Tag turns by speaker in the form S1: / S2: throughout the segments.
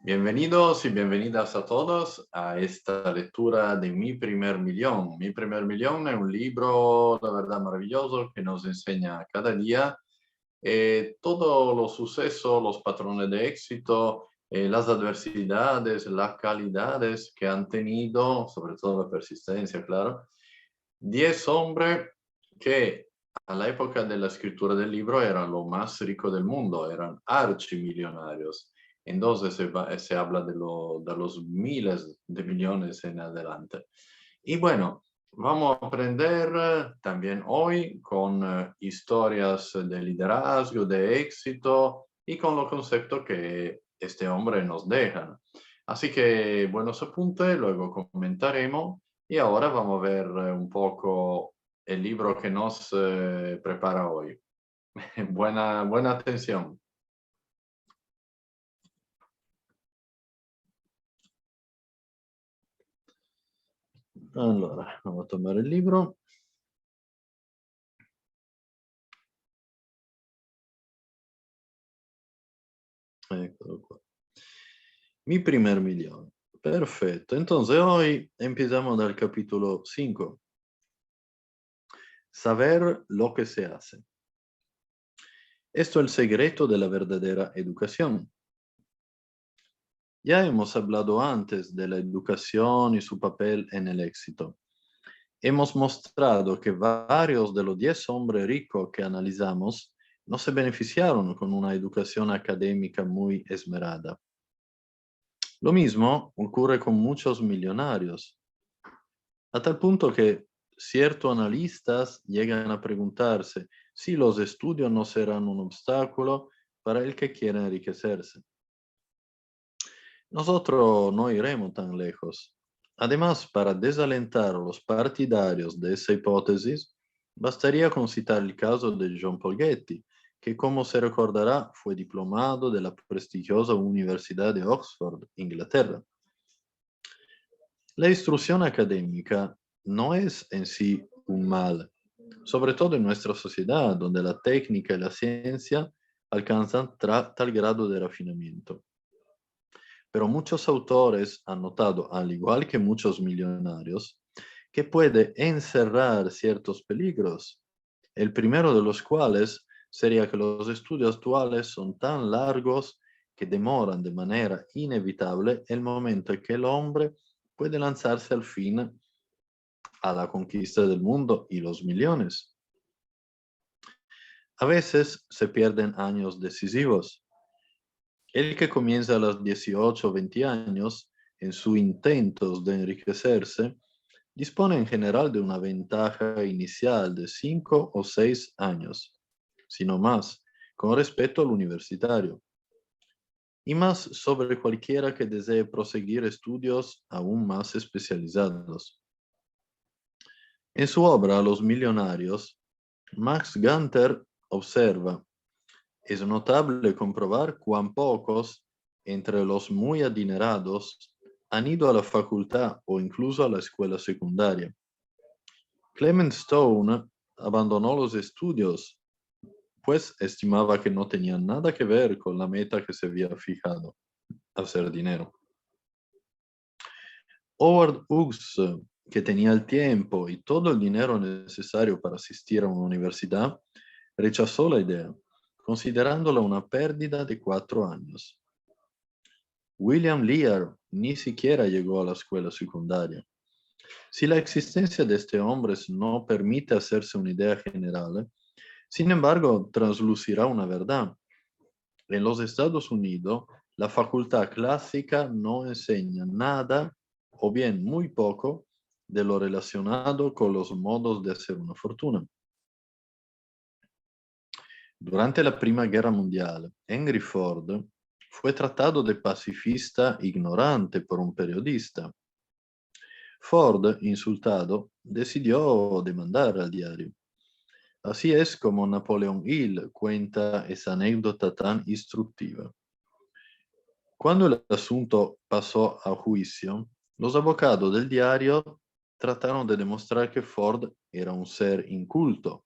S1: Bienvenidos y bienvenidas a todos a esta lectura de Mi Primer Millón. Mi Primer Millón es un libro, la verdad, maravilloso que nos enseña cada día todos los sucesos, los patrones de éxito, las adversidades, las calidades que han tenido, sobre todo la persistencia, claro, 10 hombres que a la época de la escritura del libro eran los más ricos del mundo, eran archimillonarios. Entonces se habla de los miles de millones en adelante. Y bueno, vamos a aprender también hoy con historias de liderazgo, de éxito y con los conceptos que este hombre nos deja. Así que buenos apuntes, luego comentaremos y ahora vamos a ver un poco el libro que nos prepara hoy. Buena atención. Allora, vamos a tomar el libro. Eccolo qua. Mi primer millón. Perfecto. Entonces hoy empezamos del capítulo 5. Saber lo que se hace. Esto es el secreto de la verdadera educación. Ya hemos hablado antes de la educación y su papel en el éxito. Hemos mostrado que varios de los 10 hombres ricos que analizamos no se beneficiaron con una educación académica muy esmerada. Lo mismo ocurre con muchos millonarios, a tal punto que ciertos analistas llegan a preguntarse si los estudios no serán un obstáculo para el que quiere enriquecerse. Nosotros no iremos tan lejos. Además, para desalentar a los partidarios de esa hipótesis, bastaría con citar el caso de John Paul Getty, que como se recordará fue diplomado de la prestigiosa Universidad de Oxford, Inglaterra. La instrucción académica no es en sí un mal, sobre todo en nuestra sociedad, donde la técnica y la ciencia alcanzan tal grado de refinamiento. Pero muchos autores han notado, al igual que muchos millonarios, que puede encerrar ciertos peligros. El primero de los cuales sería que los estudios actuales son tan largos que demoran de manera inevitable el momento en que el hombre puede lanzarse al fin a la conquista del mundo y los millones. A veces se pierden años decisivos. El que comienza a los 18 o 20 años en sus intentos de enriquecerse, dispone en general de una ventaja inicial de 5 o 6 años, sino más, con respecto al universitario, y más sobre cualquiera que desee proseguir estudios aún más especializados. En su obra Los Millonarios, Max Gunter observa: es notable comprobar cuán pocos entre los muy adinerados han ido a la facultad o incluso a la escuela secundaria. Clement Stone abandonó los estudios, pues estimaba que no tenían nada que ver con la meta que se había fijado, hacer dinero. Howard Hughes, que tenía el tiempo y todo el dinero necesario para asistir a una universidad, rechazó la idea, considerándola una pérdida de 4 años. William Lear ni siquiera llegó a la escuela secundaria. Si la existencia de este hombre no permite hacerse una idea general, sin embargo, traslucirá una verdad. En los Estados Unidos, la facultad clásica no enseña nada o bien muy poco de lo relacionado con los modos de hacer una fortuna. Durante la Prima Guerra Mundial, Henry Ford fue tratado de pacifista ignorante por un periodista. Ford, insultado, decidió demandar al diario. Así es como Napoleon Hill cuenta esa anécdota tan instructiva. Cuando el asunto pasó a juicio, los abogados del diario trataron de demostrar que Ford era un ser inculto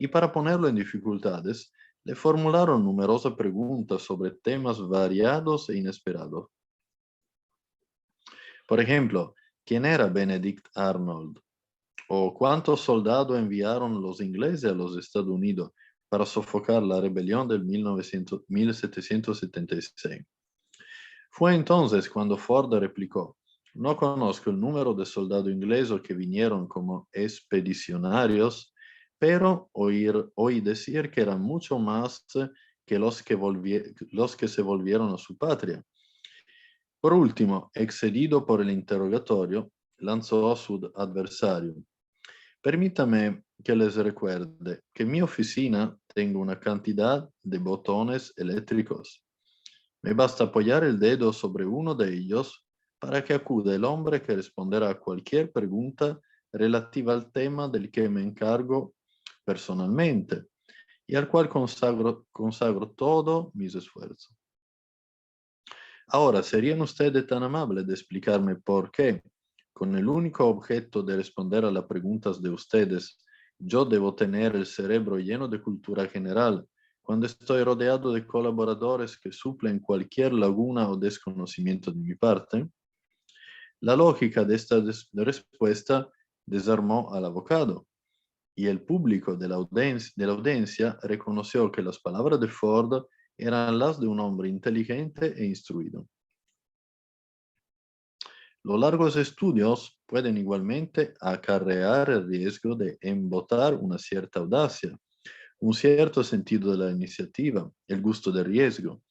S1: y para ponerlo en dificultades, le formularon numerosas preguntas sobre temas variados e inesperados, Por ejemplo, ¿quién era Benedict Arnold? ¿O cuántos soldados enviaron los ingleses a los Estados Unidos para sofocar la rebelión del 1776? Fue entonces cuando Ford replicó: no conozco el número de soldados ingleses que vinieron como expedicionarios, pero oí decir que eran mucho más que los que se volvieron a su patria. Por último, excedido por el interrogatorio, lanzó a su adversario: permítame que les recuerde que en mi oficina tengo una cantidad de botones eléctricos. Me basta apoyar el dedo sobre uno de ellos para que acude el hombre que responderá a cualquier pregunta relativa al tema del que me encargo personalmente y al cual consagro todos mis esfuerzos. Ahora, ¿serían ustedes tan amables de explicarme por qué, con el único objeto de responder a las preguntas de ustedes, yo debo tener el cerebro lleno de cultura general cuando estoy rodeado de colaboradores que suplen cualquier laguna o desconocimiento de mi parte? La lógica de esta respuesta desarmó al abogado y el público de la audiencia reconoció que las palabras de Ford eran las de un hombre inteligente e instruido. Los largos estudios pueden igualmente acarrear el riesgo de embotar una cierta audacia, un cierto sentido de la iniciativa, el gusto del riesgo,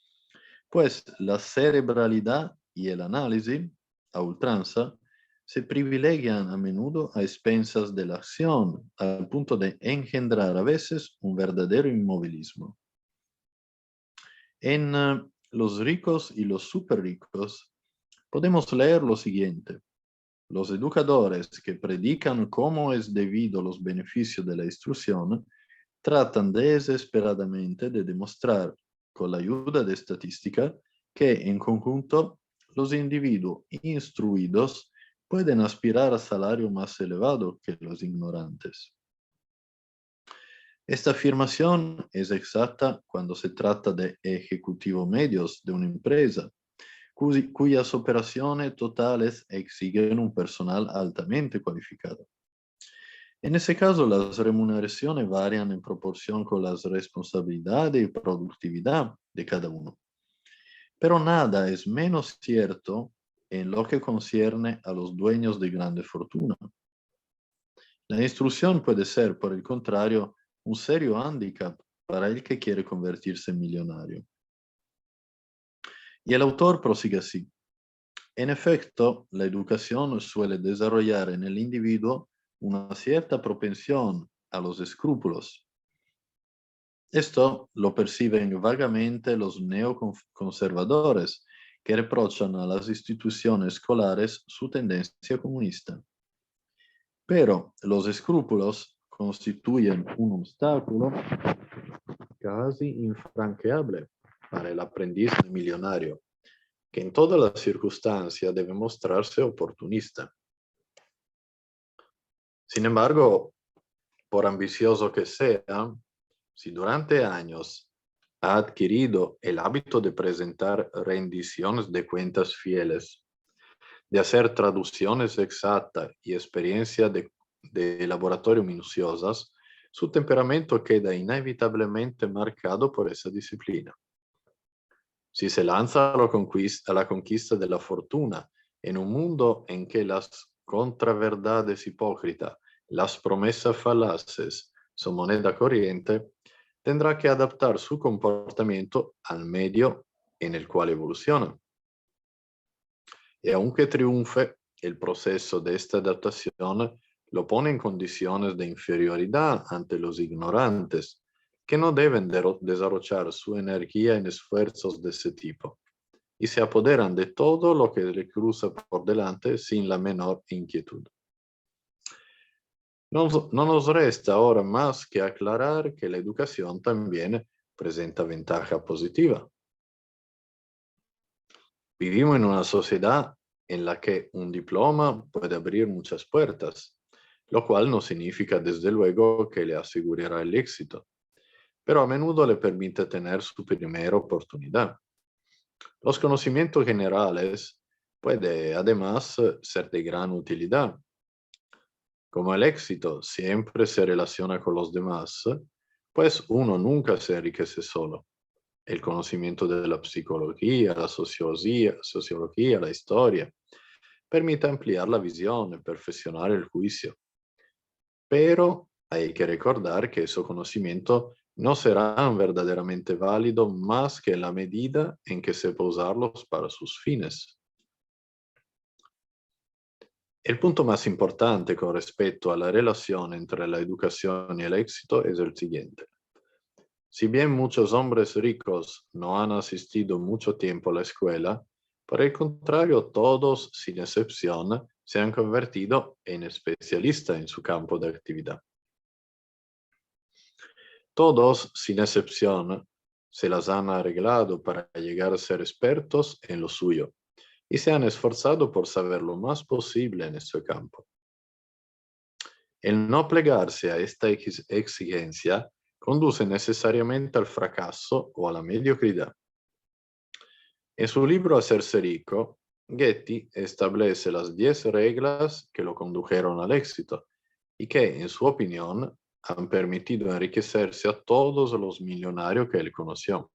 S1: pues la cerebralidad y el análisis, a ultranza, se privilegian a menudo a expensas de la acción, al punto de engendrar a veces un verdadero inmovilismo. En Los ricos y los super ricos podemos leer lo siguiente: los educadores que predican cómo es debido los beneficios de la instrucción tratan desesperadamente de demostrar, con la ayuda de estadística, que en conjunto los individuos instruidos pueden aspirar a salario más elevado que los ignorantes. Esta afirmación es exacta cuando se trata de ejecutivos medios de una empresa, cuyas operaciones totales exigen un personal altamente cualificado. En ese caso, las remuneraciones varían en proporción con las responsabilidades y productividad de cada uno. Pero nada es menos cierto en lo que concierne a los dueños de grande fortuna. La instrucción puede ser, por el contrario, un serio hándicap para el que quiere convertirse en millonario. Y el autor prosigue así: en efecto, la educación suele desarrollar en el individuo una cierta propensión a los escrúpulos. Esto lo perciben vagamente los neoconservadores, que reprochan a las instituciones escolares su tendencia comunista. Pero los escrúpulos constituyen un obstáculo casi infranqueable para el aprendiz millonario, que en todas las circunstancias debe mostrarse oportunista. Sin embargo, por ambicioso que sea, si durante años ha adquirido el hábito de presentar rendiciones de cuentas fieles, de hacer traducciones exactas y experiencias de laboratorio minuciosas, su temperamento queda inevitablemente marcado por esa disciplina. Si se lanza a la conquista de la fortuna en un mundo en que las contraverdades hipócritas, las promesas falaces son moneda corriente, tendrá que adaptar su comportamiento al medio en el cual evoluciona. Y aunque triunfe, el proceso de esta adaptación lo pone en condiciones de inferioridad ante los ignorantes, que no deben desarrollar su energía en esfuerzos de ese tipo, y se apoderan de todo lo que le cruza por delante sin la menor inquietud. No nos resta ahora más que aclarar que la educación también presenta ventaja positiva. Vivimos en una sociedad en la que un diploma puede abrir muchas puertas, lo cual no significa desde luego que le asegurará el éxito, pero a menudo le permite tener su primera oportunidad. Los conocimientos generales puede además ser de gran utilidad. Como el éxito siempre se relaciona con los demás, pues uno nunca se enriquece solo. El conocimiento de la psicología, la sociología, la historia, permite ampliar la visión y perfeccionar el juicio. Pero hay que recordar que ese conocimiento no será verdaderamente válido más que en la medida en que sepa usarlos para sus fines. El punto más importante con respecto a la relación entre la educación y el éxito es el siguiente. Si bien muchos hombres ricos no han asistido mucho tiempo a la escuela, por el contrario, todos, sin excepción, se han convertido en especialistas en su campo de actividad. Todos, sin excepción, se las han arreglado para llegar a ser expertos en lo suyo y se han esforzado por saber lo más posible en ese campo. El no plegarse a esta exigencia conduce necesariamente al fracaso o a la mediocridad. En su libro Hacerse rico, Getty establece las 10 reglas que lo condujeron al éxito y que, en su opinión, han permitido enriquecerse a todos los millonarios que él conoció.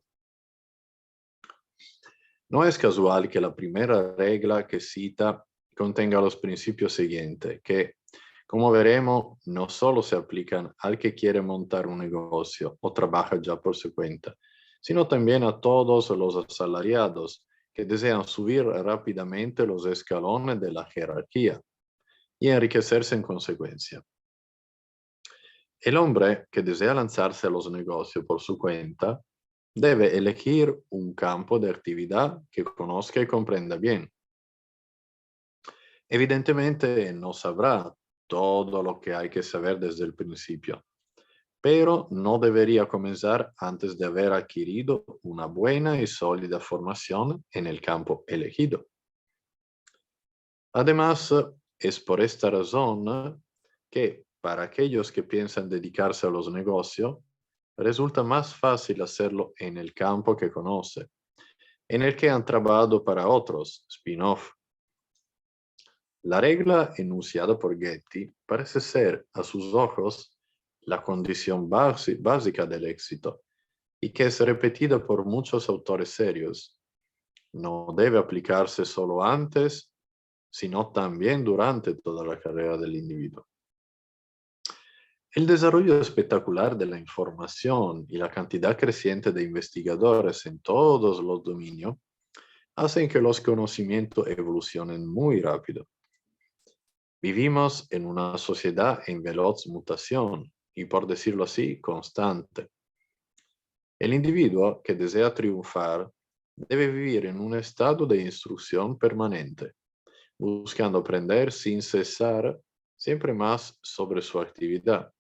S1: No es casual que la primera regla que cita contenga los principios siguientes, que, como veremos, no solo se aplican al que quiere montar un negocio o trabaja ya por su cuenta, sino también a todos los asalariados que desean subir rápidamente los escalones de la jerarquía y enriquecerse en consecuencia. El hombre que desea lanzarse a los negocios por su cuenta debe elegir un campo de actividad que conozca y comprenda bien. Evidentemente no sabrá todo lo que hay que saber desde el principio, pero no debería comenzar antes de haber adquirido una buena y sólida formación en el campo elegido. Además, es por esta razón que para aquellos que piensan dedicarse a los negocios, resulta más fácil hacerlo en el campo que conoce, en el que han trabajado para otros, spin-off. La regla enunciada por Getty parece ser, a sus ojos, la condición básica del éxito y que es repetida por muchos autores serios. No debe aplicarse solo antes, sino también durante toda la carrera del individuo. El desarrollo espectacular de la información y la cantidad creciente de investigadores en todos los dominios hacen que los conocimientos evolucionen muy rápido. Vivimos en una sociedad en veloz mutación y, por decirlo así, constante. El individuo que desea triunfar debe vivir en un estado de instrucción permanente, buscando aprender sin cesar siempre más sobre su actividad.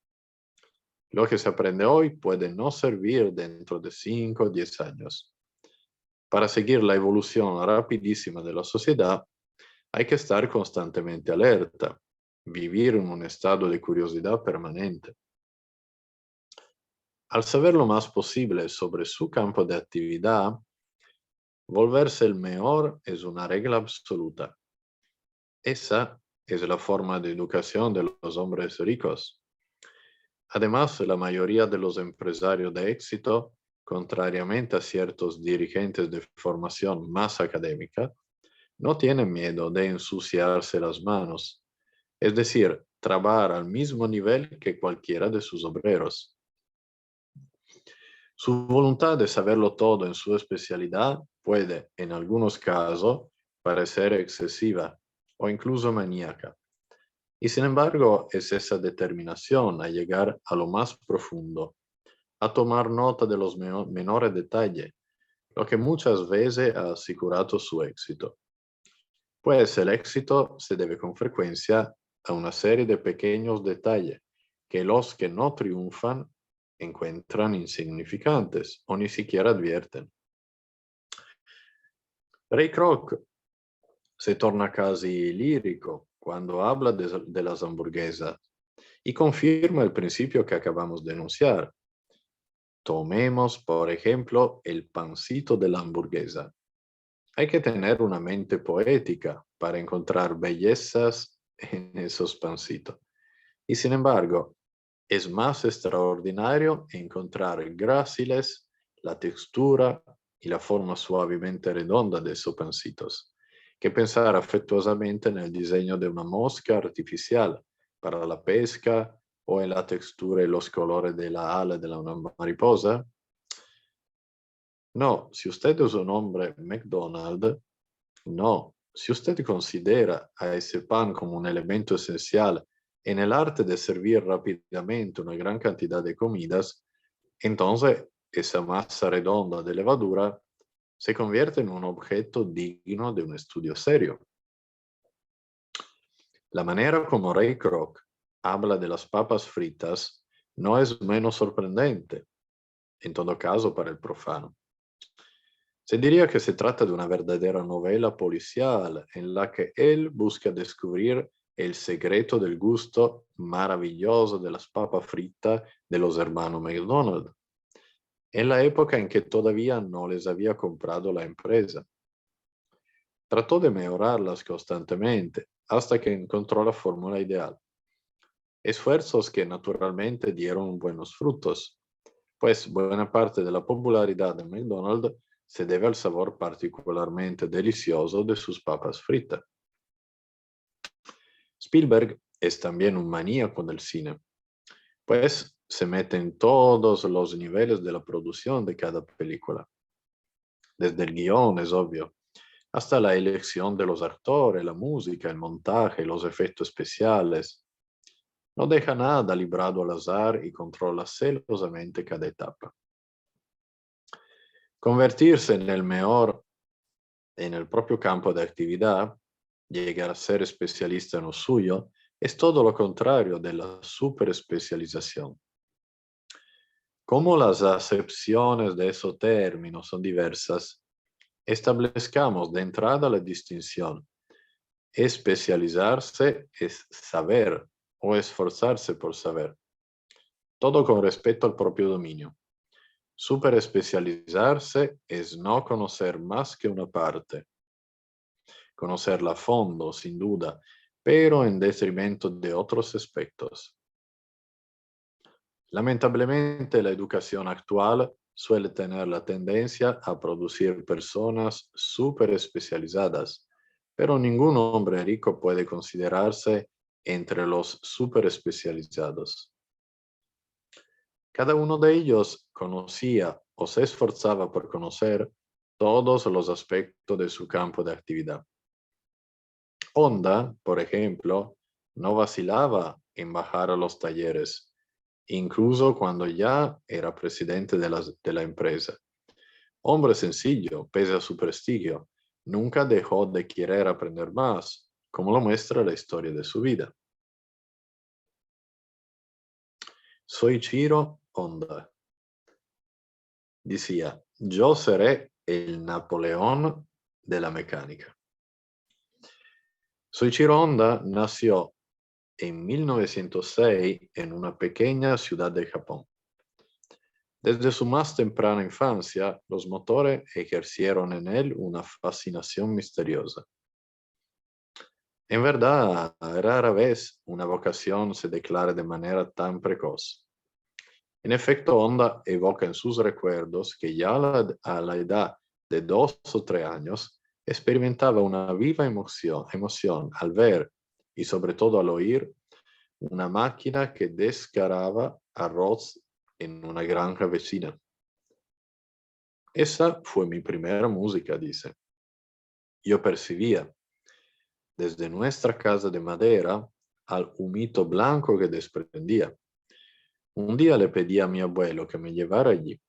S1: Lo que se aprende hoy puede no servir dentro de 5 o 10 años. Para seguir la evolución rapidísima de la sociedad, hay que estar constantemente alerta, vivir en un estado de curiosidad permanente. Al saber lo más posible sobre su campo de actividad, volverse el mejor es una regla absoluta. Esa es la forma de educación de los hombres ricos. Además, la mayoría de los empresarios de éxito, contrariamente a ciertos dirigentes de formación más académica, no tienen miedo de ensuciarse las manos, es decir, trabajar al mismo nivel que cualquiera de sus obreros. Su voluntad de saberlo todo en su especialidad puede, en algunos casos, parecer excesiva o incluso maníaca. Y sin embargo, es esa determinación a llegar a lo más profundo, a tomar nota de los menores detalles, lo que muchas veces ha asegurado su éxito. Pues el éxito se debe con frecuencia a una serie de pequeños detalles que los que no triunfan encuentran insignificantes o ni siquiera advierten. Ray Kroc se torna casi lírico cuando habla de las hamburguesas y confirma el principio que acabamos de enunciar. Tomemos, por ejemplo, el pancito de la hamburguesa. Hay que tener una mente poética para encontrar bellezas en esos pancitos. Y sin embargo, es más extraordinario encontrar gráciles, la textura y la forma suavemente redonda de esos pancitos, que pensar afectuosamente en el diseño de una mosca artificial para la pesca o en la textura y los colores de la ala de una mariposa. No, si usted es un hombre McDonald's, no, si usted considera a ese pan como un elemento esencial en el arte de servir rápidamente una gran cantidad de comidas, entonces esa masa redonda de levadura se convierte en un objeto digno de un estudio serio. La manera como Ray Kroc habla de las papas fritas no es menos sorprendente, en todo caso para el profano. Se diría que se trata de una verdadera novela policial en la que él busca descubrir el secreto del gusto maravilloso de las papas fritas de los hermanos McDonald, en la época en que todavía no les había comprado la empresa. Trató de mejorarlas constantemente hasta que encontró la fórmula ideal. Esfuerzos que naturalmente dieron buenos frutos, pues buena parte de la popularidad de McDonald's se debe al sabor particularmente delicioso de sus papas fritas. Spielberg es también un maníaco del cine, pues se mete en todos los niveles de la producción de cada película. Desde el guión, es obvio, hasta la elección de los actores, la música, el montaje, los efectos especiales. No deja nada librado al azar y controla celosamente cada etapa. Convertirse en el mejor en el propio campo de actividad, llegar a ser especialista en lo suyo, es todo lo contrario de la superespecialización. Como las acepciones de esos términos son diversas, establezcamos de entrada la distinción. Especializarse es saber o esforzarse por saber, todo con respecto al propio dominio. Superespecializarse es no conocer más que una parte, conocerla a fondo, sin duda, pero en detrimento de otros aspectos. Lamentablemente, la educación actual suele tener la tendencia a producir personas súper especializadas, pero ningún hombre rico puede considerarse entre los súper especializados. Cada uno de ellos conocía o se esforzaba por conocer todos los aspectos de su campo de actividad. Honda, por ejemplo, no vacilaba en bajar a los talleres, incluso cuando ya era presidente de la empresa. Hombre sencillo, pese a su prestigio, nunca dejó de querer aprender más, como lo muestra la historia de su vida. Soichiro Honda decía, yo seré el Napoleón de la mecánica. Soichiro Honda nació en 1906 en una pequeña ciudad de Japón. Desde su más temprana infancia, los motores ejercieron en él una fascinación misteriosa. En verdad, rara vez una vocación se declara de manera tan precoz. En efecto, Honda evoca en sus recuerdos que ya a la edad de 2 o 3 años experimentaba una viva emoción al ver y sobre todo al oír una máquina que descaraba arroz en una granja vecina. Esa fue mi primera música, dice. Yo percibía desde nuestra casa de madera al humito blanco que desprendía. Un día le pedí a mi abuelo que me llevara allí.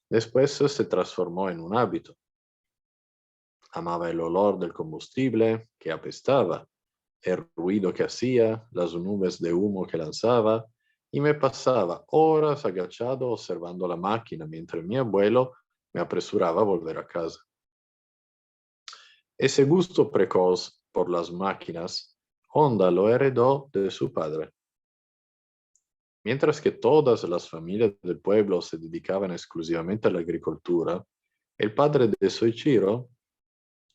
S1: Después se transformó en un hábito. Amaba el olor del combustible que apestaba, el ruido que hacía, las nubes de humo que lanzaba, y me pasaba horas agachado observando la máquina mientras mi abuelo me apresuraba a volver a casa. Ese gusto precoz por las máquinas, Honda lo heredó de su padre. Mientras que todas las familias del pueblo se dedicaban exclusivamente a la agricultura, el padre de Soichiro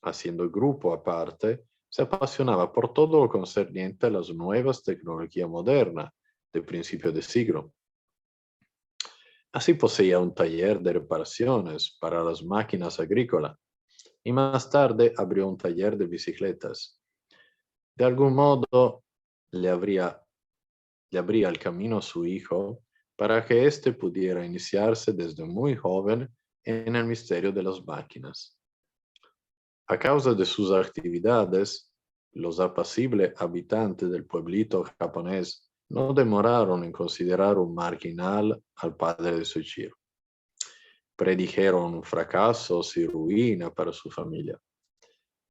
S1: haciendo grupo aparte, se apasionaba por todo lo concerniente a las nuevas tecnologías modernas de principio de siglo. Así poseía un taller de reparaciones para las máquinas agrícolas y más tarde abrió un taller de bicicletas. De algún modo le abría el camino a su hijo para que éste pudiera iniciarse desde muy joven en el misterio de las máquinas. A causa de sus actividades, los apacibles habitantes del pueblito japonés no demoraron en considerar un marginal al padre de Soichiro. Predijeron fracasos y ruina para su familia.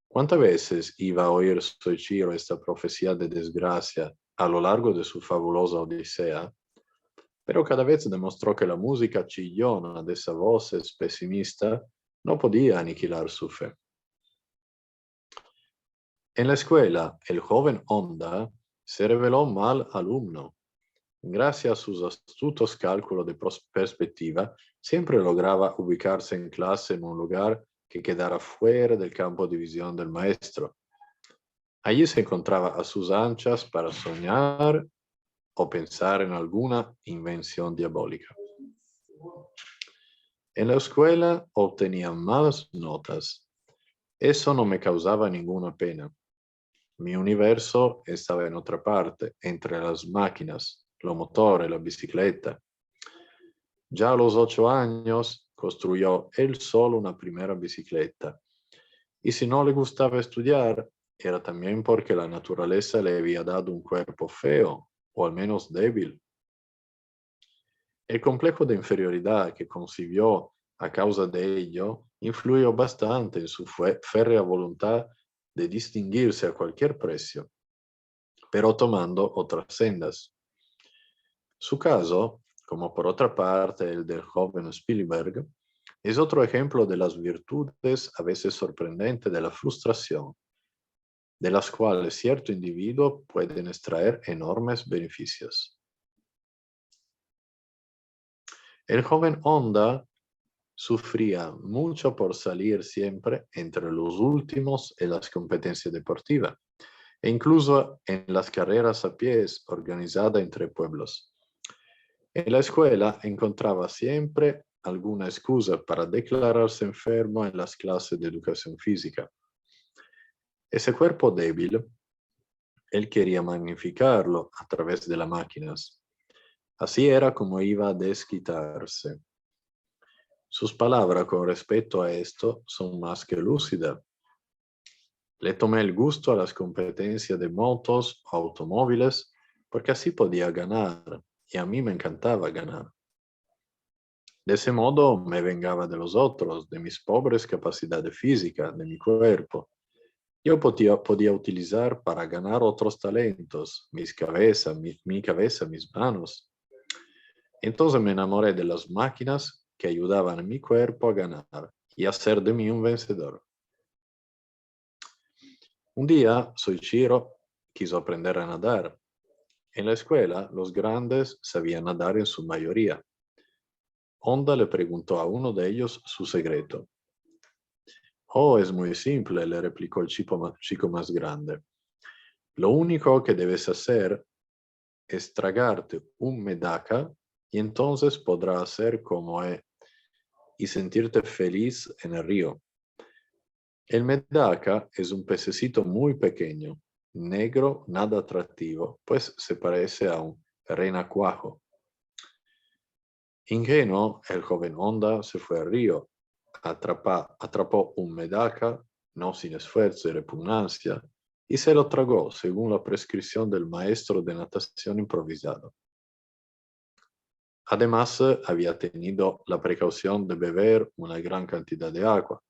S1: ¿Cuántas veces iba a oír Soichiro esta profecía de desgracia a lo largo de su fabulosa odisea? Pero cada vez demostró que la música chillona de esa voz pesimista no podía aniquilar su fe. En la escuela, el joven Honda se reveló mal alumno. Gracias a sus astutos cálculos de perspectiva, siempre lograba ubicarse en clase en un lugar que quedara fuera del campo de visión del maestro. Allí se encontraba a sus anchas para soñar o pensar en alguna invención diabólica. En la escuela obtenía malas notas. Eso no me causaba ninguna pena. Mi universo estaba en otra parte, entre las máquinas, los motores, la bicicleta. Ya a los 8 años construyó él solo una primera bicicleta. Y si no le gustaba estudiar, era también porque la naturaleza le había dado un cuerpo feo, o al menos débil. El complejo de inferioridad que concibió a causa de ello influyó bastante en su férrea voluntad de distinguirse a cualquier precio, pero tomando otras sendas. Su caso, como por otra parte el del joven Spielberg, es otro ejemplo de las virtudes a veces sorprendentes de la frustración, de las cuales cierto individuo pueden extraer enormes beneficios. El joven Honda sufría mucho por salir siempre entre los últimos en las competencias deportivas e incluso en las carreras a pies organizadas entre pueblos. En la escuela encontraba siempre alguna excusa para declararse enfermo en las clases de educación física. Ese cuerpo débil, él quería magnificarlo a través de las máquinas. Así era como iba a desquitarse. Sus palabras con respecto a esto son más que lúcidas. Le tomé el gusto a las competencias de motos o automóviles porque así podía ganar y a mí me encantaba ganar. De ese modo me vengaba de los otros, de mis pobres capacidades físicas, de mi cuerpo. Yo podía utilizar para ganar otros talentos, mi cabeza, mis manos. Entonces me enamoré de las máquinas que ayudaban a mi cuerpo a ganar y a hacer de mí un vencedor. Un día, Soichiro quiso aprender a nadar. En la escuela, los grandes sabían nadar en su mayoría. Honda le preguntó a uno de ellos su secreto. Oh, es muy simple, le replicó el chico más grande. Lo único que debes hacer es tragarte un medaka y entonces podrás hacer como es y sentirte feliz en el río. El medaka es un pececito muy pequeño, negro, nada atractivo, pues se parece a un renacuajo. Ingenuo, el joven Honda se fue al río, atrapó un medaka, no sin esfuerzo y repugnancia, y se lo tragó según la prescripción del maestro de natación improvisado. Además, había tenido la precaución de beber una gran cantidad de agua,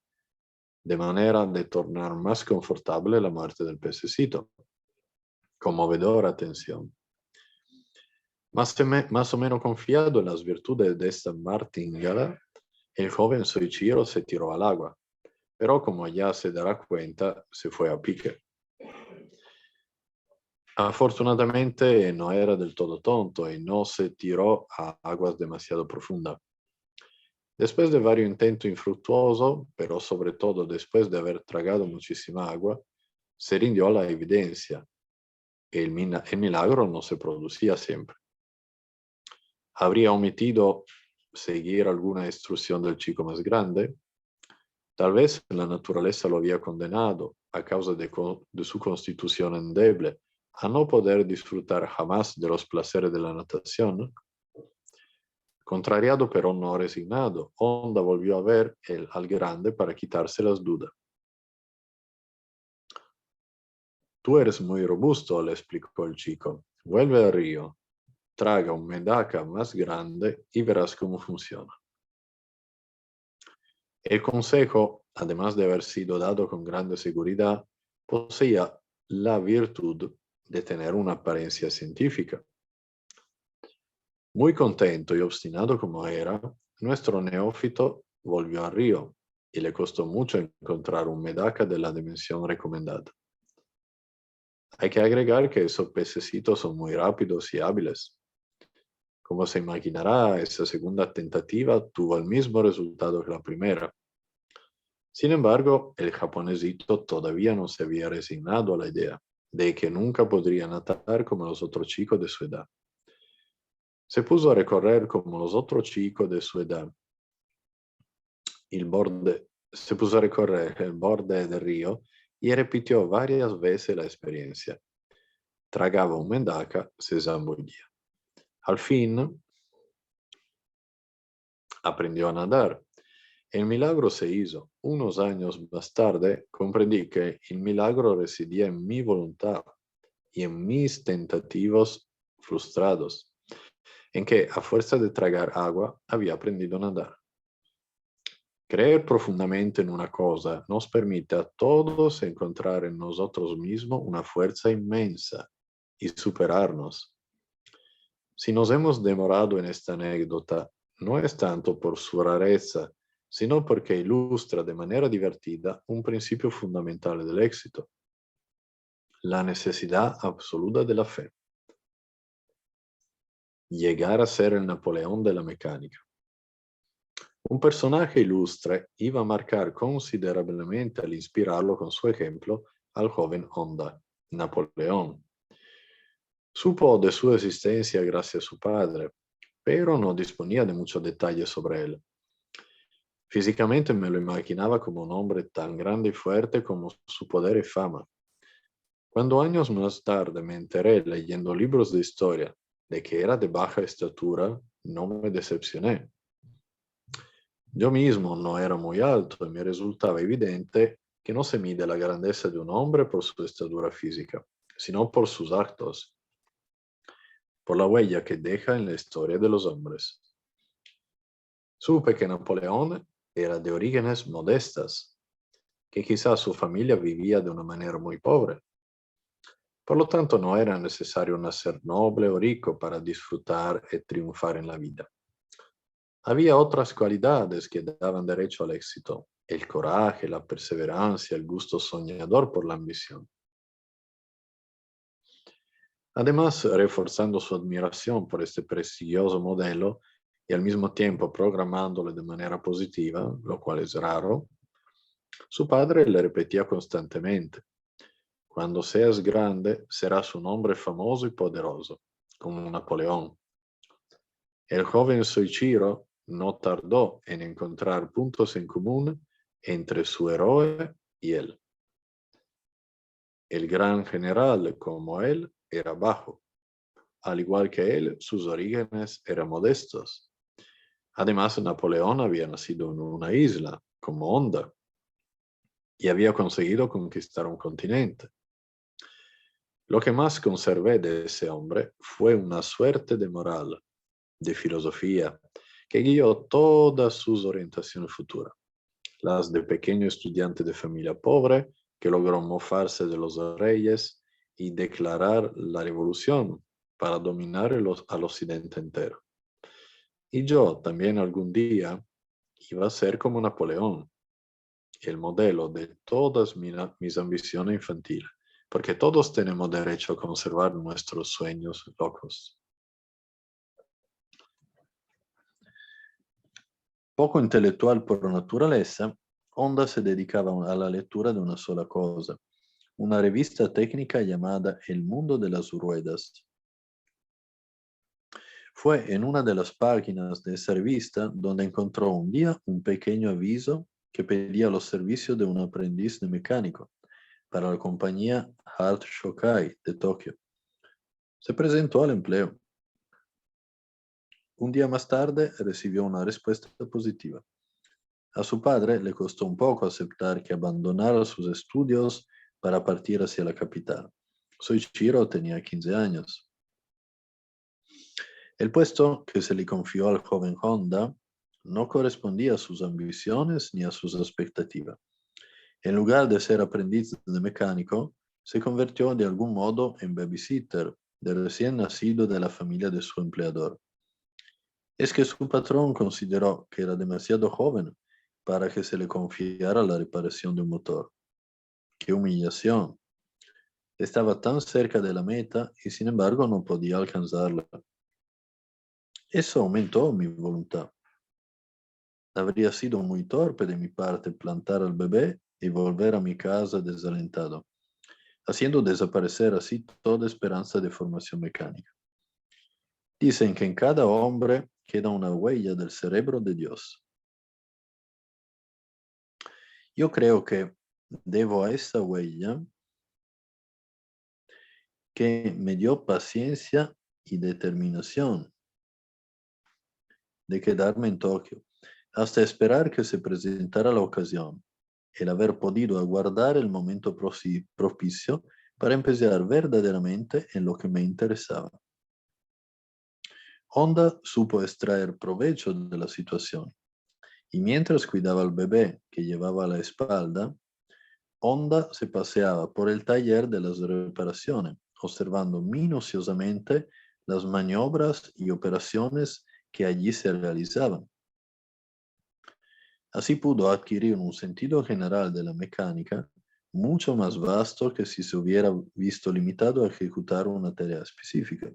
S1: de manera de tornar más confortable la muerte del pececito. Conmovedora atención. Más o menos confiado en las virtudes de esta martingala, el joven Soichiro se tiró al agua, pero como ya se dará cuenta, se fue a pique. Afortunadamente no era del todo tonto y no se tiró a aguas demasiado profundas. Después de varios intentos infructuosos, pero sobre todo después de haber tragado muchísima agua, se rindió a la evidencia. El milagro no se producía siempre. ¿Habría omitido seguir alguna instrucción del chico más grande? Tal vez la naturaleza lo había condenado, a causa de su constitución endeble, a no poder disfrutar jamás de los placeres de la natación. Contrariado pero no resignado, Honda volvió a ver al grande para quitarse las dudas. Tú eres muy robusto, le explicó el chico. Vuelve al río, traga un medaca más grande y verás cómo funciona. El consejo, además de haber sido dado con grande seguridad, poseía la virtud de tener una apariencia científica. Muy contento y obstinado como era, nuestro neófito volvió al río y le costó mucho encontrar un medaca de la dimensión recomendada. Hay que agregar que esos pececitos son muy rápidos y hábiles. Como se imaginará, esa segunda tentativa tuvo el mismo resultado que la primera. Sin embargo, el japonesito todavía no se había resignado a la idea de que nunca podría nadar como los otros chicos de su edad. Se puso a recorrer como los otros chicos de su edad. Se puso a recorrer el borde del río y repitió varias veces la experiencia. Tragaba un medaca, se zambullía. Al fin, aprendió a nadar. El milagro se hizo. Unos años más tarde, comprendí que el milagro residía en mi voluntad y en mis tentativas frustrados, en que, a fuerza de tragar agua, había aprendido a nadar. Creer profundamente en una cosa nos permite a todos encontrar en nosotros mismos una fuerza inmensa y superarnos. Si nos hemos demorado en esta anécdota, no es tanto por su rareza, sino porque ilustra de manera divertida un principio fundamental del éxito: la necesidad absoluta de la fe. Llegar a ser el Napoleón de la mecánica. Un personaje ilustre iba a marcar considerablemente al inspirarlo con su ejemplo al joven Honda, Napoleón. Supo de su existencia gracias a su padre, pero no disponía de muchos detalles sobre él. Físicamente me lo imaginaba como un hombre tan grande y fuerte como su poder y fama. Cuando años más tarde me enteré, leyendo libros de historia, de que era de baja estatura, no me decepcioné. Yo mismo no era muy alto y me resultaba evidente que no se mide la grandeza de un hombre por su estatura física, sino por sus actos, por la huella que deja en la historia de los hombres. Supe que Napoleón era de orígenes modestas, que quizás su familia vivía de una manera muy pobre. Por lo tanto, no era necesario nacer noble o rico para disfrutar y triunfar en la vida. Había otras cualidades que daban derecho al éxito: el coraje, la perseverancia, el gusto soñador por la ambición. Además, reforzando su admiración por este prestigioso modelo y al mismo tiempo programándolo de manera positiva, lo cual es raro, su padre le repetía constantemente: cuando seas grande, serás un hombre famoso y poderoso, como Napoleón. El joven Soichiro no tardó en encontrar puntos en común entre su héroe y él. El gran general, como él, era bajo. Al igual que él, sus orígenes eran modestos. Además, Napoleón había nacido en una isla, como Honda, y había conseguido conquistar un continente. Lo que más conservé de ese hombre fue una suerte de moral, de filosofía, que guió todas sus orientaciones futuras. Las de pequeño estudiante de familia pobre, que logró mofarse de los reyes y declarar la revolución para dominar al occidente entero. Y yo también algún día iba a ser como Napoleón, el modelo de todas mis ambiciones infantiles, porque todos tenemos derecho a conservar nuestros sueños locos. Poco intelectual por naturaleza, Honda se dedicaba a la lectura de una sola cosa, una revista técnica llamada El Mundo de las Ruedas. Fue en una de las páginas de esa revista donde encontró un día un pequeño aviso que pedía los servicios de un aprendiz de mecánico para la compañía Hart Shokai de Tokio. Se presentó al empleo. Un día más tarde recibió una respuesta positiva. A su padre le costó un poco aceptar que abandonara sus estudios para partir hacia la capital. Soichiro tenía 15 años. El puesto que se le confió al joven Honda no correspondía a sus ambiciones ni a sus expectativas. En lugar de ser aprendiz de mecánico, se convirtió de algún modo en babysitter del recién nacido de la familia de su empleador. Es que su patrón consideró que era demasiado joven para que se le confiara la reparación de un motor. ¡Qué humillación! Estaba tan cerca de la meta y sin embargo no podía alcanzarla. Eso aumentó mi voluntad. Habría sido muy torpe de mi parte plantar al bebé y volver a mi casa desalentado, haciendo desaparecer así toda esperanza de formación mecánica. Dicen que en cada hombre queda una huella del cerebro de Dios. Yo creo que debo a esa huella que me dio paciencia y determinación de quedarme en Tokio, hasta esperar que se presentara la ocasión, el haber podido aguardar el momento propicio para empezar verdaderamente en lo que me interesaba. Honda supo extraer provecho de la situación, y mientras cuidaba al bebé que llevaba a la espalda, Honda se paseaba por el taller de las reparaciones, observando minuciosamente las maniobras y operaciones que allí se realizaban. Así pudo adquirir un sentido general de la mecánica mucho más vasto que si se hubiera visto limitado a ejecutar una tarea específica.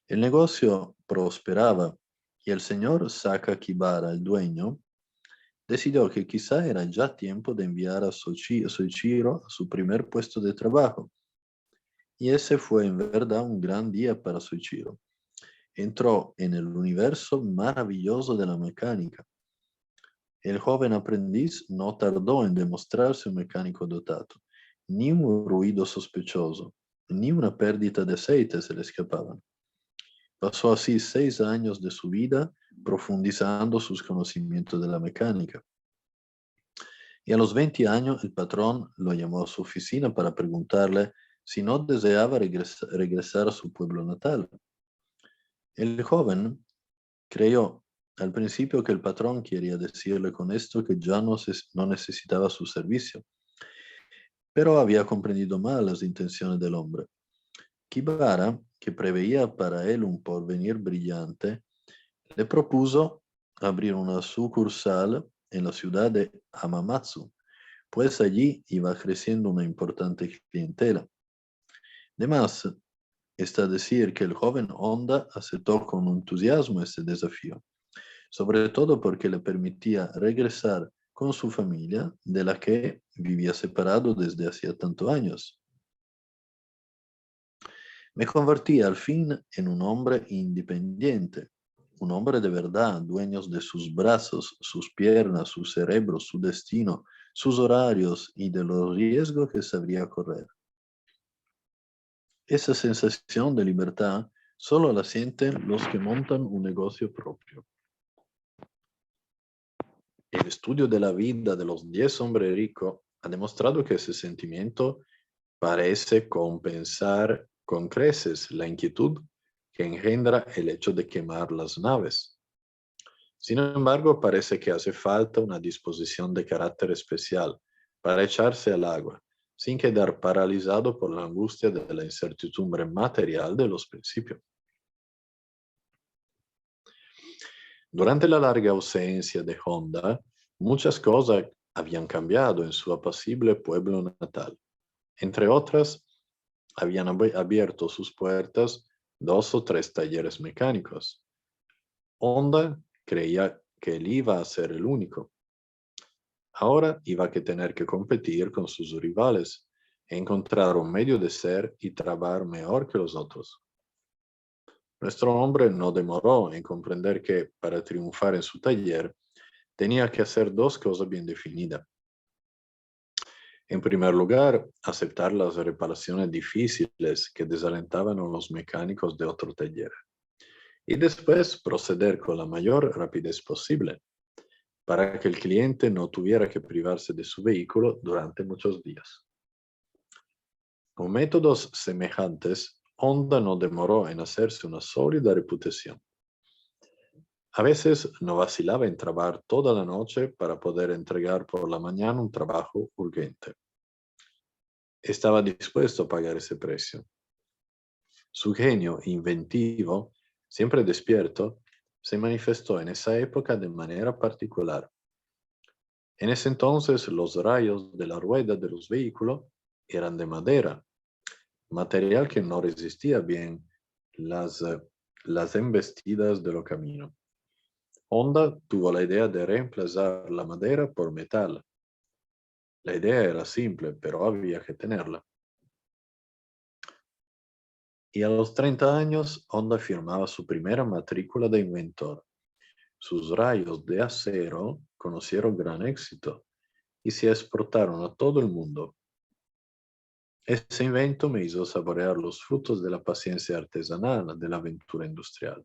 S1: El negocio prosperaba y el señor Sakakibara, el dueño, decidió que quizá era ya tiempo de enviar a Soichiro a su primer puesto de trabajo. Y ese fue en verdad un gran día para Soichiro. Entró en el universo maravilloso de la mecánica. El joven aprendiz no tardó en demostrarse un mecánico dotado. Ni un ruido sospechoso, ni una pérdida de aceite se le escapaban. Pasó así 6 años de su vida profundizando sus conocimientos de la mecánica. Y a los 20 años el patrón lo llamó a su oficina para preguntarle si no deseaba regresar a su pueblo natal. El joven creyó al principio que el patrón quería decirle con esto que ya no necesitaba su servicio, pero había comprendido mal las intenciones del hombre. Kibara, que preveía para él un porvenir brillante, le propuso abrir una sucursal en la ciudad de Hamamatsu, pues allí iba creciendo una importante clientela. Además, está decir que el joven Honda aceptó con entusiasmo este desafío, sobre todo porque le permitía regresar con su familia, de la que vivía separado desde hacía tantos años. Me convertí al fin en un hombre independiente, un hombre de verdad, dueño de sus brazos, sus piernas, su cerebro, su destino, sus horarios y de los riesgos que sabría correr. Esa sensación de libertad solo la sienten los que montan un negocio propio. El estudio de la vida de los 10 hombres ricos ha demostrado que ese sentimiento parece compensar con creces la inquietud que engendra el hecho de quemar las naves. Sin embargo, parece que hace falta una disposición de carácter especial para echarse al agua, sin quedar paralizado por la angustia de la incertidumbre material de los principios. Durante la larga ausencia de Honda, muchas cosas habían cambiado en su apacible pueblo natal. Entre otras, habían abierto sus puertas 2 o 3 talleres mecánicos. Honda creía que él iba a ser el único. Ahora iba a tener que competir con sus rivales e encontrar un medio de ser y trabajar mejor que los otros. Nuestro hombre no demoró en comprender que para triunfar en su taller tenía que hacer dos cosas bien definidas. En primer lugar, aceptar las reparaciones difíciles que desalentaban a los mecánicos de otro taller. Y después proceder con la mayor rapidez posible, para que el cliente no tuviera que privarse de su vehículo durante muchos días. Con métodos semejantes, Honda no demoró en hacerse una sólida reputación. A veces no vacilaba en trabajar toda la noche para poder entregar por la mañana un trabajo urgente. Estaba dispuesto a pagar ese precio. Su genio inventivo, siempre despierto, se manifestó en esa época de manera particular. En ese entonces los rayos de la rueda de los vehículos eran de madera, material que no resistía bien las embestidas de los caminos. Honda tuvo la idea de reemplazar la madera por metal. La idea era simple, pero había que tenerla. Y a los 30 años, Honda firmaba su primera matrícula de inventor. Sus rayos de acero conocieron gran éxito y se exportaron a todo el mundo. Ese invento me hizo saborear los frutos de la paciencia artesanal de la aventura industrial.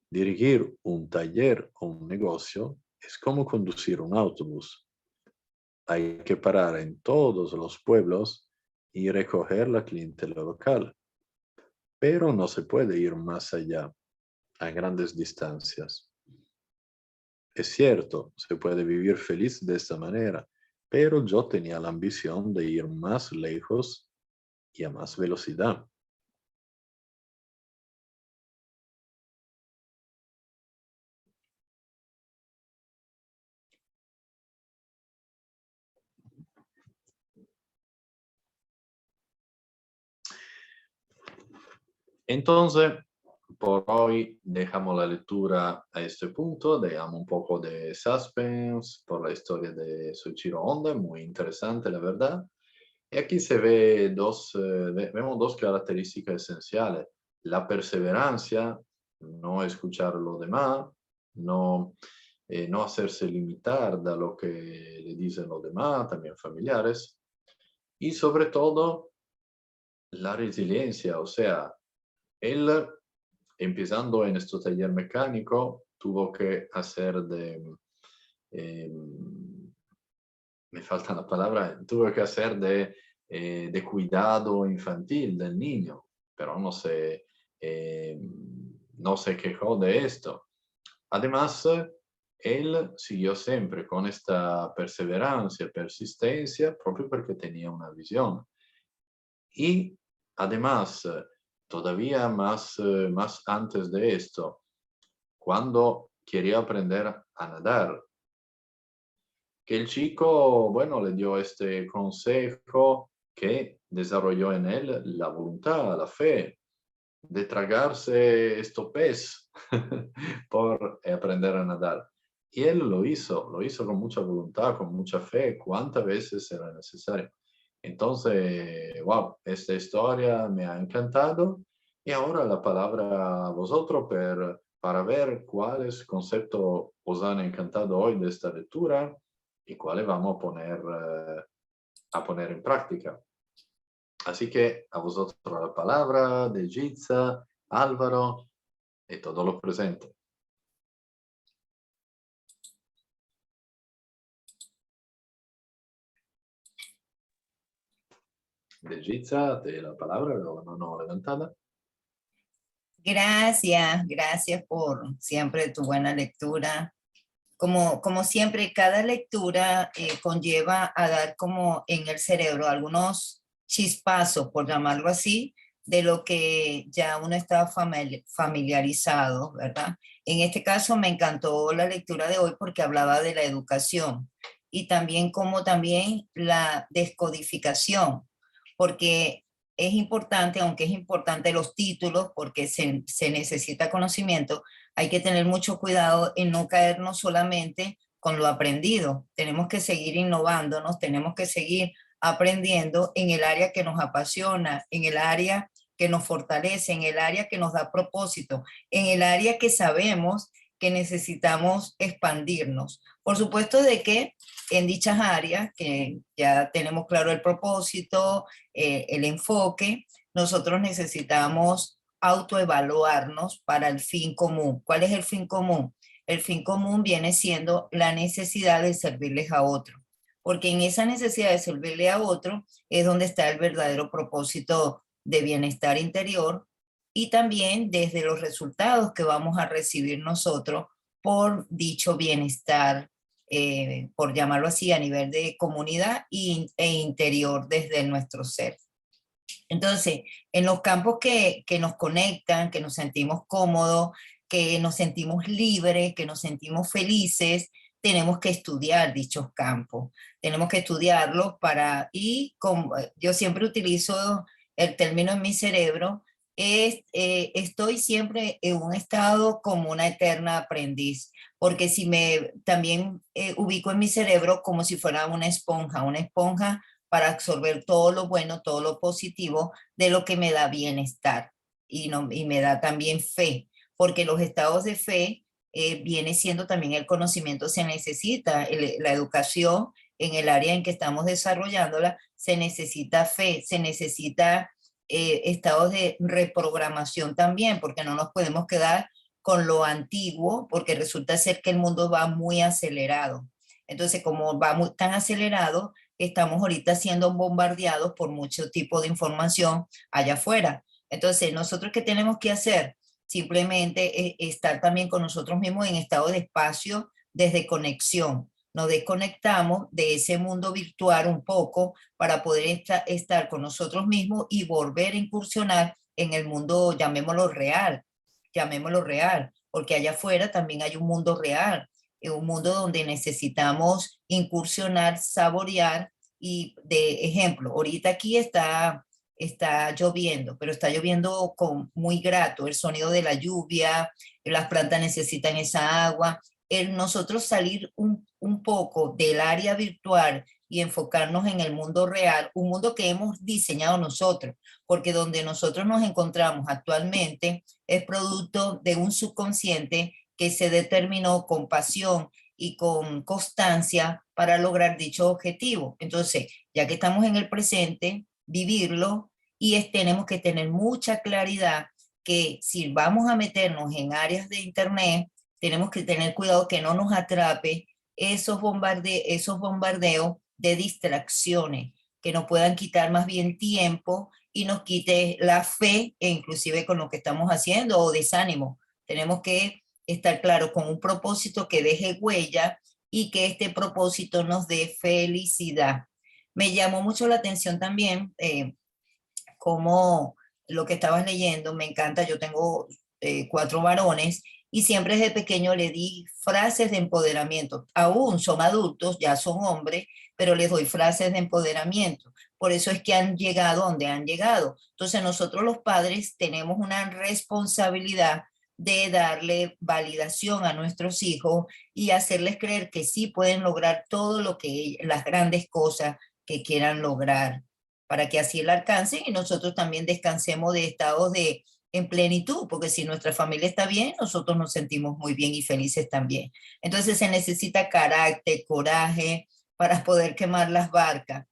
S1: Dirigir un taller o un negocio es como conducir un autobús. Hay que parar en todos los pueblos y recoger la clientela local. Pero no se puede ir más allá, a grandes distancias. Es cierto, se puede vivir feliz de esta manera, pero yo tenía la ambición de ir más lejos y a más velocidad. Entonces, por hoy dejamos la lectura a este punto, dejamos un poco de suspense por la historia de Soichiro Honda, muy interesante la verdad. Y aquí se ve vemos dos características esenciales. La perseverancia, no escuchar lo demás, no hacerse limitar de lo que le dicen los demás, también familiares. Y sobre todo, la resiliencia, o sea, él, empezando en este taller mecánico, tuvo que hacer eh, me falta la palabra, tuvo que hacer de cuidado infantil del niño, pero no se quejó de esto. Además, él siguió siempre con esta perseverancia, persistencia, proprio porque tenía una visión. Y además, todavía más antes de esto, cuando quería aprender a nadar, que el chico, bueno, le dio este consejo que desarrolló en él la voluntad, la fe de tragarse esto pez por aprender a nadar. Y él lo hizo con mucha voluntad, con mucha fe, cuantas veces era necesario. Entonces, wow, esta historia me ha encantado y ahora la palabra a vosotros para ver cuáles conceptos os han encantado hoy de esta lectura y cuáles vamos a poner en práctica. Así que a vosotros la palabra de Gitza, Álvaro y todos los presentes. De Gitza, te la palabra, la mano levantada.
S2: Gracias por siempre tu buena lectura. Como siempre, cada lectura conlleva a dar como en el cerebro algunos chispazos, por llamarlo así, de lo que ya uno está familiarizado, ¿verdad? En este caso me encantó la lectura de hoy porque hablaba de la educación y también como también la descodificación, porque es importante, aunque es importante los títulos, porque se necesita conocimiento, hay que tener mucho cuidado en no caernos solamente con lo aprendido. Tenemos que seguir innovándonos, tenemos que seguir aprendiendo en el área que nos apasiona, en el área que nos fortalece, en el área que nos da propósito, en el área que sabemos que necesitamos expandirnos. Por supuesto de que en dichas áreas, que ya tenemos claro el propósito, el enfoque, nosotros necesitamos autoevaluarnos para el fin común. ¿Cuál es el fin común? El fin común viene siendo la necesidad de servirles a otro, porque en esa necesidad de servirle a otro es donde está el verdadero propósito de bienestar interior y también desde los resultados que vamos a recibir nosotros por dicho bienestar, por llamarlo así, a nivel de comunidad e interior desde nuestro ser. Entonces, en los campos que nos conectan, que nos sentimos cómodos, que nos sentimos libres, que nos sentimos felices, tenemos que estudiar dichos campos. Tenemos que estudiarlos para, y como, yo siempre utilizo el término en mi cerebro, estoy siempre en un estado como una eterna aprendiz, porque si me también ubico en mi cerebro como si fuera una esponja para absorber todo lo bueno, todo lo positivo de lo que me da bienestar y, no, y me da también fe, porque los estados de fe viene siendo también el conocimiento, se necesita la educación en el área en que estamos desarrollándola, se necesita fe, se necesita estados de reprogramación también, porque no nos podemos quedar con lo antiguo, porque resulta ser que el mundo va muy acelerado. Entonces, como va muy, tan acelerado, estamos ahorita siendo bombardeados por mucho tipo de información allá afuera. Entonces, nosotros qué tenemos que hacer? Simplemente estar también con nosotros mismos en estado de espacio desde conexión. Nos desconectamos de ese mundo virtual un poco para poder estar con nosotros mismos y volver a incursionar en el mundo, llamémoslo real, porque allá afuera también hay un mundo real, un mundo donde necesitamos incursionar, saborear y de ejemplo, ahorita aquí está lloviendo, pero está lloviendo con muy grato, el sonido de la lluvia, las plantas necesitan esa agua, el nosotros salir un poco del área virtual y enfocarnos en el mundo real, un mundo que hemos diseñado nosotros, porque donde nosotros nos encontramos actualmente es producto de un subconsciente que se determinó con pasión y con constancia para lograr dicho objetivo. Entonces, ya que estamos en el presente, vivirlo y tenemos que tener mucha claridad que si vamos a meternos en áreas de internet, tenemos que tener cuidado que no nos atrape esos bombardeos de distracciones que nos puedan quitar más bien tiempo y nos quite la fe, e inclusive con lo que estamos haciendo, o desánimo. Tenemos que estar claro con un propósito que deje huella y que este propósito nos dé felicidad. Me llamó mucho la atención también como lo que estabas leyendo, me encanta, yo tengo 4 varones y siempre desde pequeño le di frases de empoderamiento. Aún son adultos, ya son hombres, pero les doy frases de empoderamiento. Por eso es que han llegado donde han llegado. Entonces nosotros los padres tenemos una responsabilidad de darle validación a nuestros hijos y hacerles creer que sí pueden lograr todo lo que las grandes cosas que quieran lograr, para que así el alcancen y nosotros también descansemos de estados de en plenitud, porque si nuestra familia está bien, nosotros nos sentimos muy bien y felices también. Entonces se necesita carácter, coraje para poder quemar las barcas.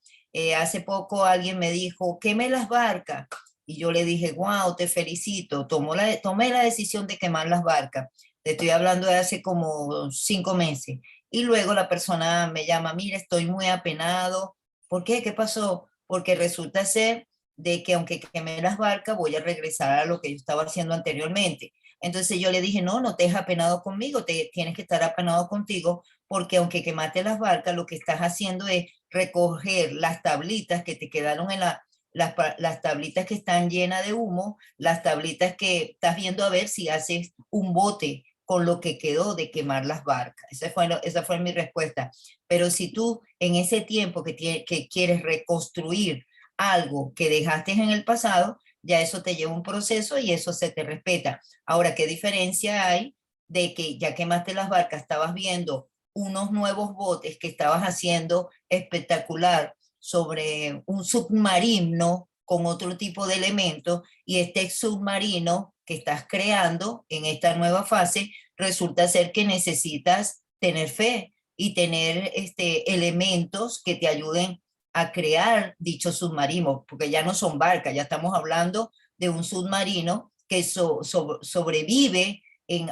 S2: Hace poco alguien me dijo, queme las barcas. Y yo le dije, wow, te felicito, tomé la decisión de quemar las barcas. Te estoy hablando de hace como 5 meses. Y luego la persona me llama, mira, estoy muy apenado. ¿Por qué? ¿Qué pasó? Porque resulta ser de que aunque quemé las barcas, voy a regresar a lo que yo estaba haciendo anteriormente. Entonces yo le dije, no, no te has apenado conmigo, tienes que estar apenado contigo, porque aunque quemaste las barcas, lo que estás haciendo es recoger las tablitas que te quedaron en las tablitas que están llenas de humo, las tablitas que estás viendo a ver si haces un bote con lo que quedó de quemar las barcas. Esa fue mi respuesta. Pero si tú en ese tiempo que quieres reconstruir algo que dejaste en el pasado, ya eso te lleva un proceso y eso se te respeta. Ahora, ¿qué diferencia hay de que ya quemaste las barcas, estabas viendo unos nuevos botes que estabas haciendo espectacular sobre un submarino con otro tipo de elementos y este submarino que estás creando en esta nueva fase resulta ser que necesitas tener fe y tener elementos que te ayuden a crear dicho submarino, porque ya no son barcas, ya estamos hablando de un submarino que sobrevive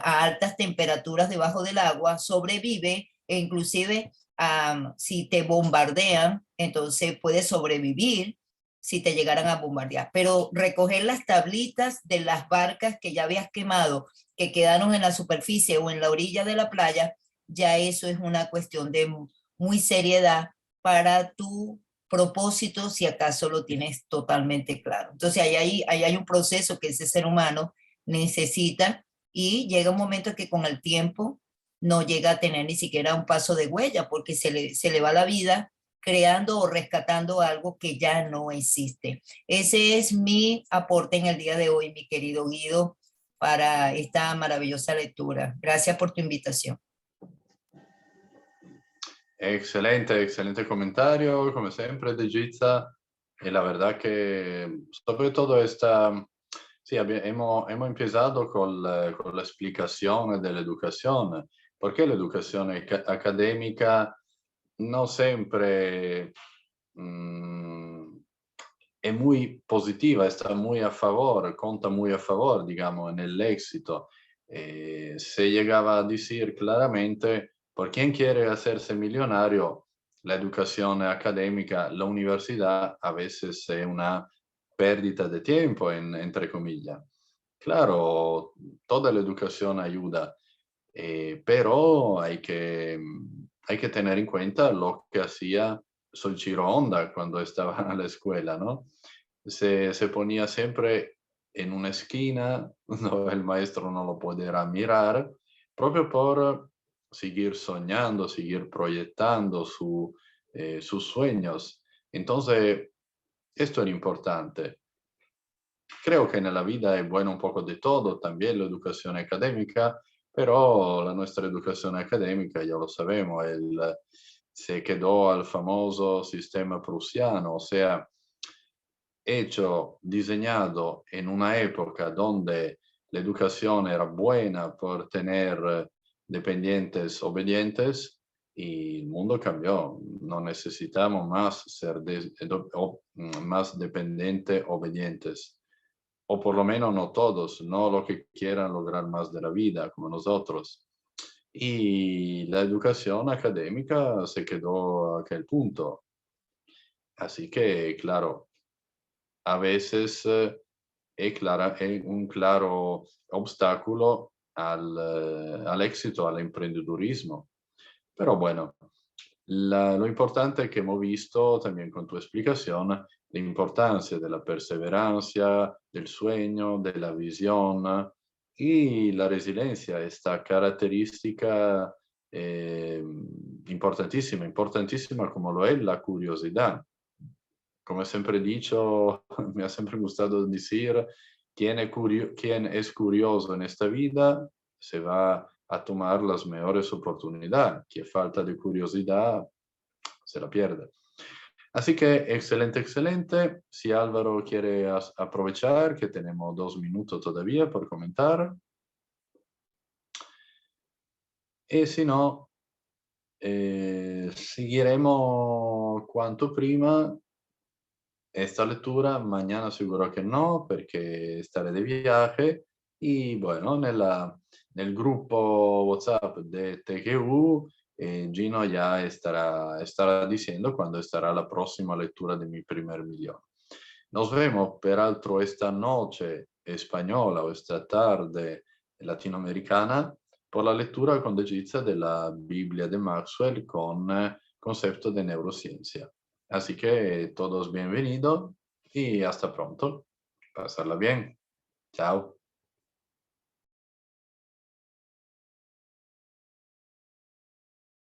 S2: a altas temperaturas debajo del agua, sobrevive e inclusive si te bombardean, entonces puedes sobrevivir si te llegaran a bombardear. Pero recoger las tablitas de las barcas que ya habías quemado, que quedaron en la superficie o en la orilla de la playa, ya eso es una cuestión de muy seriedad para tu propósito, si acaso lo tienes totalmente claro. Entonces ahí hay un proceso que ese ser humano necesita y llega un momento que con el tiempo no llega a tener ni siquiera un paso de huella porque se le va la vida creando o rescatando algo que ya no existe. Ese es mi aporte en el día de hoy, mi querido Guido, para esta maravillosa lectura. Gracias por tu invitación.
S1: Excelente, excelente comentario, como sempre, de Gizza. Y la verdad que sobre todo esta, sí, hemos empezado con la explicación de la educación, porque la educación académica no siempre es muy positiva, está muy a favor, conta muy a favor, digamos, en el éxito. Se llegaba a decir claramente, por quien quiere hacerse millonario, la educación académica, la universidad a veces es una pérdida de tiempo, entre comillas. Claro, toda la educación ayuda, pero hay que tener en cuenta lo que hacía Solchiro Honda cuando estaba en la escuela, ¿no? Se ponía siempre en una esquina, no, el maestro no lo podrá mirar, proprio por seguir soñando, seguir proyectando sus sueños. Entonces, esto era importante. Creo que en la vida es bueno un poco de todo, también la educación académica, pero la nuestra educación académica, ya lo sabemos, se quedó al famoso sistema prusiano, o sea, hecho, diseñado en una época donde la educación era buena por tener dependientes obedientes y el mundo cambió. No necesitamos más ser más dependientes obedientes. O por lo menos no todos, no los que quieran lograr más de la vida como nosotros. Y la educación académica se quedó a aquel punto. Así que, claro, a veces es un claro obstáculo al éxito, al emprendedurismo. Pero bueno, lo importante es que hemos visto también con tu explicación la importancia de la perseverancia, del sueño, de la visión y la resiliencia, esta característica importantísima, importantísima como lo es la curiosidad. Como siempre he dicho, me ha siempre gustado decir, quien es curioso en esta vida se va a tomar las mejores oportunidades. Quien falta de curiosidad se la pierde. Así que excelente, excelente. Si Álvaro quiere aprovechar, que tenemos 2 minutos todavía por comentar. Y si no, seguiremos cuanto prima esta lectura. Mañana seguro que no, perché estaré de viaje. Y bueno, nel gruppo WhatsApp de TGU, Gino ya estará diciendo cuándo estará la próxima lectura de Mi Primer Millón. Nos vemos, peraltro, esta noche española o esta tarde latinoamericana por la lectura con Degizia de la Biblia de Maxwell con concepto de neurociencia. Así que todos bienvenidos y hasta pronto. Pasarla bien. Chao.